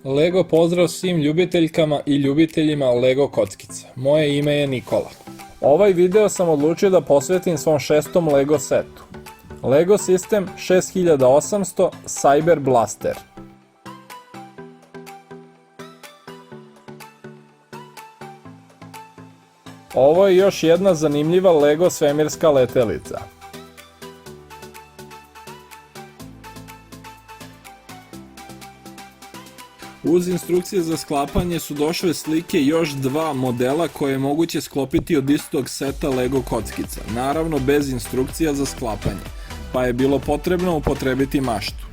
Lego pozdrav svim ljubiteljkama i ljubiteljima Lego kockica. Moje ime je Nikola. Ovaj video sam odlučio da posvetim svom 6. Lego setu. Lego System 6800 Cyber Blaster. Ovo je još jedna zanimljiva Lego svemirska letelica. Uz instrukcije za sklapanje su došle slike još dva modela koje je moguće sklopiti od istog seta Lego kockica, naravno bez instrukcija za sklapanje, pa je bilo potrebno upotrebiti maštu.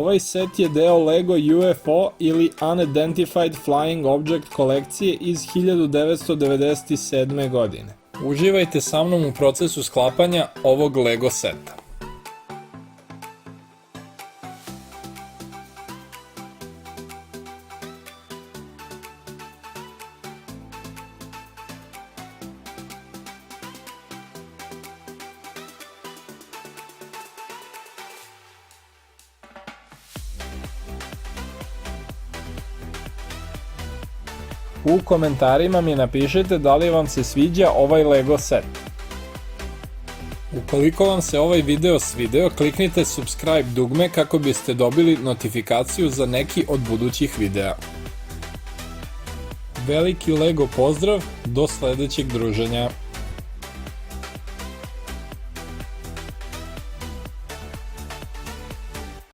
Ovaj set je deo Lego UFO ili Unidentified Flying Object kolekcije iz 1997. godine. Uživajte sa mnom u procesu sklapanja ovog Lego seta. U komentarima mi napišite da li vam se sviđa ovaj Lego set. Ukoliko vam se ovaj video svideo, kliknite subscribe dugme kako biste dobili notifikaciju za neki od budućih videa. Veliki Lego pozdrav, do sledećeg druženja!